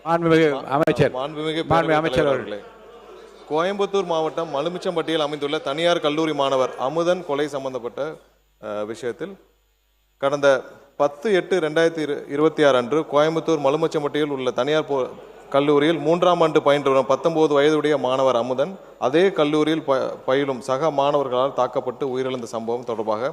மாண்புமிகு அமைச்சர் மாண்புமிகு அமைச்சர் அவர்களே, கோயம்புத்தூர் மாவட்டம் மலுமிச்சம்பட்டியில் அமைந்துள்ள தனியார் கல்லூரி மாணவர் அமுதன் கொலை சம்பந்தப்பட்ட விஷயத்தில் கடந்த 10/8/2026 அன்று கோயம்புத்தூர் மலுமிச்சம்பட்டியில் உள்ள தனியார் கல்லூரியில் 3ஆம் ஆண்டு பயின்று வரும் 19 வயதுடைய மாணவர் அமுதன் அதே கல்லூரியில் பயிலும் சக மாணவர்களால் தாக்கப்பட்டு உயிரிழந்த சம்பவம் தொடர்பாக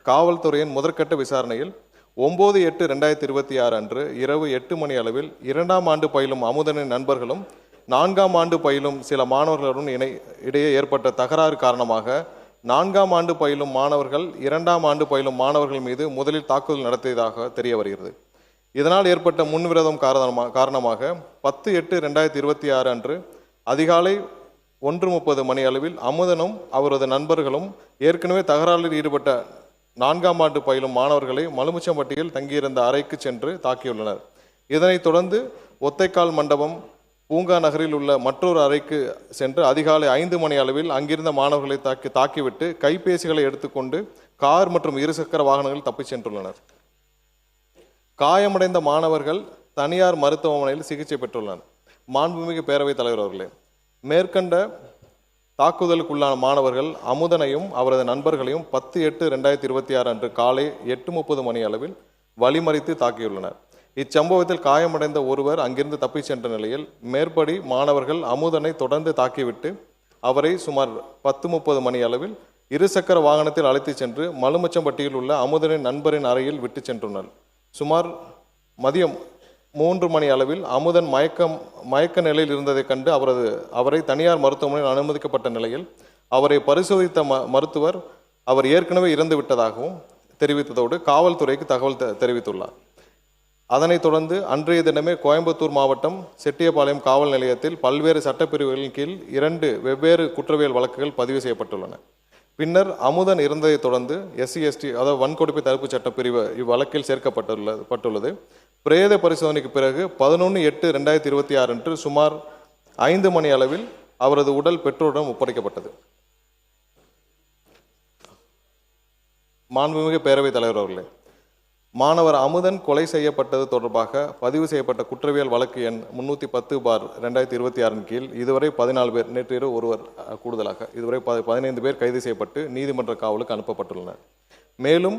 காவல்துறையின் முதற்கட்ட விசாரணையில் 9/8/2026 அன்று இரவு 8 மணி அளவில் 2ஆம் ஆண்டு பயிலும் அமுதனின் நண்பர்களும் 4ஆம் ஆண்டு பயிலும் சில மாணவர்களுடன் இடையே ஏற்பட்ட தகராறு காரணமாக 4ஆம் ஆண்டு பயிலும் மாணவர்கள் 2ஆம் ஆண்டு பயிலும் மாணவர்கள் மீது முதலில் தாக்குதல் நடத்தியதாக தெரிய வருகிறது. இதனால் ஏற்பட்ட முன்விரோதம் காரணமாக 10/8/2026 அன்று அதிகாலை 1:30 மணி அளவில் அமுதனும் அவரது நண்பர்களும் ஏற்கனவே தகராறில் ஈடுபட்ட 4ஆம் ஆண்டு பயிலும் மாணவர்களை மலுமிச்சம்பட்டியில் தங்கியிருந்த அறைக்கு சென்று தாக்கியுள்ளனர். இதனைத் தொடர்ந்து ஒத்தைக்கால் மண்டபம் பூங்கா நகரில் உள்ள மற்றொரு அறைக்கு சென்று அதிகாலை 5 மணி அளவில் அங்கிருந்த மாணவர்களை தாக்கிவிட்டு கைபேசிகளை எடுத்துக்கொண்டு கார் மற்றும் இருசக்கர வாகனங்கள் தப்பிச் சென்றுள்ளனர். காயமடைந்த மாணவர்கள் தனியார் மருத்துவமனையில் சிகிச்சை பெற்றுள்ளனர். மாண்புமிகு பேரவைத் தலைவர் அவர்களே, மேற்கண்ட தாக்குதலுக்குள்ளான மாணவர்கள் அமுதனையும் அவரது நண்பர்களையும் 10/8/2026 அன்று காலை 8:30 மணி அளவில் வழிமறித்து தாக்கியுள்ளனர். இச்சம்பவத்தில் காயமடைந்த ஒருவர் அங்கிருந்து தப்பிச் சென்ற நிலையில் மேற்படி மாணவர்கள் அமுதனை தொடர்ந்து தாக்கிவிட்டு அவரை சுமார் 10:30 மணி அளவில் இருசக்கர வாகனத்தில் அழைத்து சென்று மலுமிச்சம்பட்டியில் உள்ள அமுதனின் நண்பரின் அறையில் விட்டு சென்றுள்ளனர். சுமார் மதியம் 3 மணி அளவில் அமுதன் மயக்க நிலையில் இருந்ததைக் கண்டு அவரை தனியார் மருத்துவமனையில் அனுமதிக்கப்பட்ட நிலையில் அவரை பரிசோதித்த மருத்துவர் அவர் ஏற்கனவே இறந்து விட்டதாகவும் தெரிவித்ததோடு காவல்துறைக்கு தகவல் தெரிவித்துள்ளார். அதனைத் தொடர்ந்து அன்றைய தினமே கோயம்புத்தூர் மாவட்டம் செட்டியபாளையம் காவல் நிலையத்தில் பல்வேறு சட்டப்பிரிவுகளின் கீழ் 2 வெவ்வேறு குற்றவியல் வழக்குகள் பதிவு செய்யப்பட்டுள்ளன. பின்னர் அமுதன் இறந்ததைத் தொடர்ந்து SC/ST அதாவது வன்கொடுமை தடுப்பு சட்டப்பிரிவு இவ்வழக்கில் சேர்க்கப்பட்டுள்ளது. பிரேத பரிசோதனைக்கு பிறகு 11/8/2026 அன்று சுமார் 5 மணி அளவில் அவரது உடல் பெற்றோரிடம் ஒப்படைக்கப்பட்டது. மாண்புமிகு பேரவைத் தலைவர் அவர்களே, மாணவர் அமுதன் கொலை செய்யப்பட்டது தொடர்பாக பதிவு செய்யப்பட்ட குற்றவியல் வழக்கு எண் 310/2026 கீழ் இதுவரை 14 பேர், நேற்று இரவு ஒருவர் கூடுதலாக இதுவரை 15 பேர் கைது செய்யப்பட்டு நீதிமன்ற காவலுக்கு அனுப்பப்பட்டுள்ளனர். மேலும்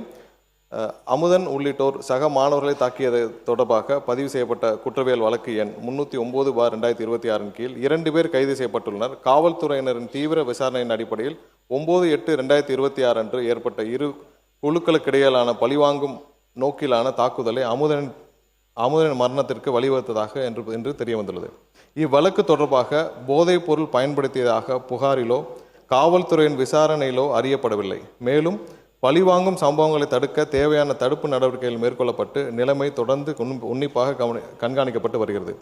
அமுதன் உள்ளிட்டோர் சக மாணவர்களை தாக்கியது தொடர்பாக பதிவு செய்யப்பட்ட குற்றவியல் வழக்கு எண் 309/2026 கீழ் 2 பேர் கைது செய்யப்பட்டுள்ளனர். காவல்துறையினரின் தீவிர விசாரணையின் அடிப்படையில் 9/8/2026 அன்று ஏற்பட்ட இரு குழுக்களுக்கிடையிலான பழிவாங்கும் நோக்கிலான தாக்குதலை அமுதனின் மரணத்திற்கு வழிவகுத்ததாக என்று தெரிய வந்துள்ளது. இவ்வழக்கு தொடர்பாக போதைப் பொருள் பயன்படுத்தியதாக புகாரிலோ காவல்துறையின் விசாரணையிலோ அறியப்படவில்லை. மேலும் பழிவாங்கும் சம்பவங்களை தடுக்க தேவையான தடுப்பு நடவடிக்கைகள் மேற்கொள்ளப்பட்டு நிலைமை தொடர்ந்து உன்னிப்பாக கண்காணிக்கப்பட்டு வருகிறது.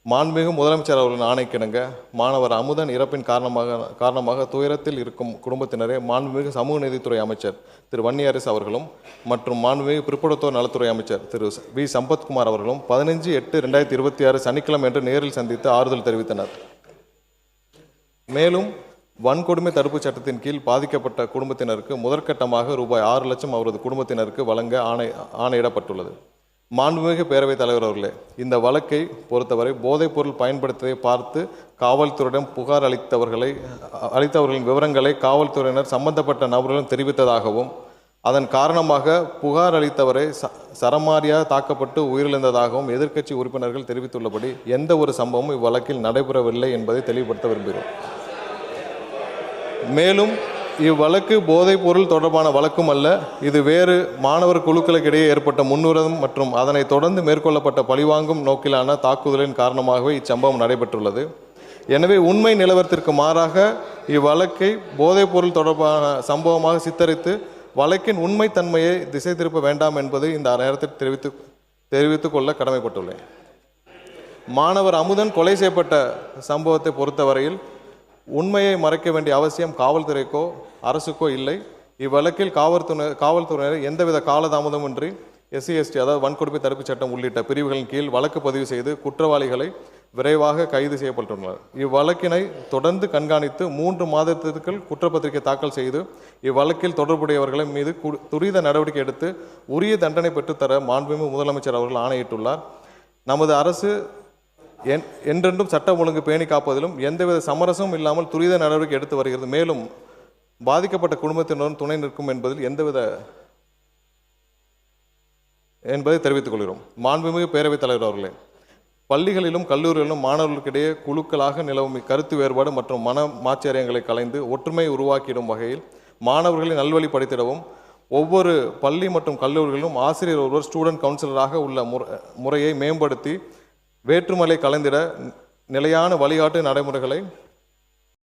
மாண்புமிகு முதலமைச்சர் அவர்களின் ஆணைக்கிணங்க மாணவர் அமுதன் இறப்பின் காரணமாக துயரத்தில் இருக்கும் குடும்பத்தினரே மாண்புமிகு சமூக நீதித்துறை அமைச்சர் திரு வன்னியரசு அவர்களும் மற்றும் மாண்புமிகு பிற்படுத்தோர் நலத்துறை அமைச்சர் திரு வி சம்பத்குமார் அவர்களும் 15/8/2026 சனிக்கிழமை என்று நேரில் சந்தித்து ஆறுதல் தெரிவித்தனர். மேலும் வன்கொடுமை தடுப்பு சட்டத்தின் கீழ் பாதிக்கப்பட்ட குடும்பத்தினருக்கு முதற்கட்டமாக ரூபாய் 6 லட்சம் அவரது குடும்பத்தினருக்கு வழங்க ஆணையிடப்பட்டுள்ளது. மாண்புமிகு பேரவைத் தலைவர் அவர்களே, இந்த வழக்கை பொறுத்தவரை போதைப் பொருள் பயன்படுத்துவதை பார்த்து காவல்துறையிடம் புகார் அளித்தவர்களின் விவரங்களை காவல்துறையினர் சம்பந்தப்பட்ட நபர்களும் தெரிவித்ததாகவும் அதன் காரணமாக புகார் அளித்தவரை சரமாரியாக தாக்கப்பட்டு உயிரிழந்ததாகவும் எதிர்க்கட்சி உறுப்பினர்கள் தெரிவித்துள்ளபடி எந்த ஒரு சம்பவமும் இவ்வழக்கில் நடைபெறவில்லை என்பதை தெளிவுபடுத்த விரும்புகிறோம். மேலும் இவ்வழக்கு போதைப் பொருள் தொடர்பான வழக்கும் அல்ல, இது வேறு மாணவர் குழுக்களுக்கிடையே ஏற்பட்ட முன்னுரிதம் மற்றும் அதனைத் தொடர்ந்து மேற்கொள்ளப்பட்ட பழிவாங்கும் நோக்கிலான தாக்குதலின் காரணமாகவே இச்சம்பவம் நடைபெற்றுள்ளது. எனவே உண்மை நிலவரத்திற்கு மாறாக இவ்வழக்கை போதைப் பொருள் தொடர்பான சம்பவமாக சித்தரித்து வழக்கின் உண்மைத்தன்மையை திசை திருப்ப வேண்டாம் என்பது இந்த நேரத்தில் தெரிவித்துக் கொள்ள கடமைப்பட்டுள்ளேன். மாணவர் அமுதன் கொலை செய்யப்பட்ட சம்பவத்தை பொறுத்தவரையில் உண்மையை மறைக்க வேண்டிய அவசியம் காவல்துறைக்கோ அரசுக்கோ இல்லை. இவ்வழக்கில் காவல்துறையினர் எந்தவித காலதாமதமின்றி SC/ST அதாவது வன்கொடுமை தடுப்பு சட்டம் உள்ளிட்ட பிரிவுகளின் கீழ் வழக்கு பதிவு செய்து குற்றவாளிகளை விரைவாக கைது செய்யப்பட்டுள்ளனர். இவ்வழக்கினை தொடர்ந்து கண்காணித்து 3 மாதத்திற்குள் குற்றப்பத்திரிகை தாக்கல் செய்து இவ்வழக்கில் தொடர்புடையவர்களின் மீது துரித நடவடிக்கை எடுத்து உரிய தண்டனை பெற்றுத்தர மாண்புமிகு முதலமைச்சர் அவர்கள் ஆணையிட்டுள்ளார். நமது அரசு என்றென்றும் சட்டம் ஒழுங்கு பேணி காப்பதிலும் எந்தவித சமரசமும் இல்லாமல் துரித நடவடிக்கை எடுத்து வருகிறது. மேலும் பாதிக்கப்பட்ட குடும்பத்தினரும் துணை நிற்கும் என்பதில் என்பதை தெரிவித்துக் கொள்கிறோம். மாண்புமிகு பேரவைத் தலைவர் அவர்களே, பள்ளிகளிலும் கல்லூரிகளிலும் மாணவர்களுக்கிடையே குழுக்களாக நிலவும் கருத்து வேறுபாடு மற்றும் மன மாச்சரியங்களை கலைந்து ஒற்றுமை உருவாக்கிடும் வகையில் மாணவர்களை நல்வழிப்படுத்திடவும் ஒவ்வொரு பள்ளி மற்றும் கல்லூரிகளிலும் ஆசிரியர் ஒருவர் ஸ்டூடெண்ட் கவுன்சிலராக உள்ள முறையை மேம்படுத்தி வேற்றுமலை கலைந்திட நிலையான வழிகாட்டு நடைமுறைகளை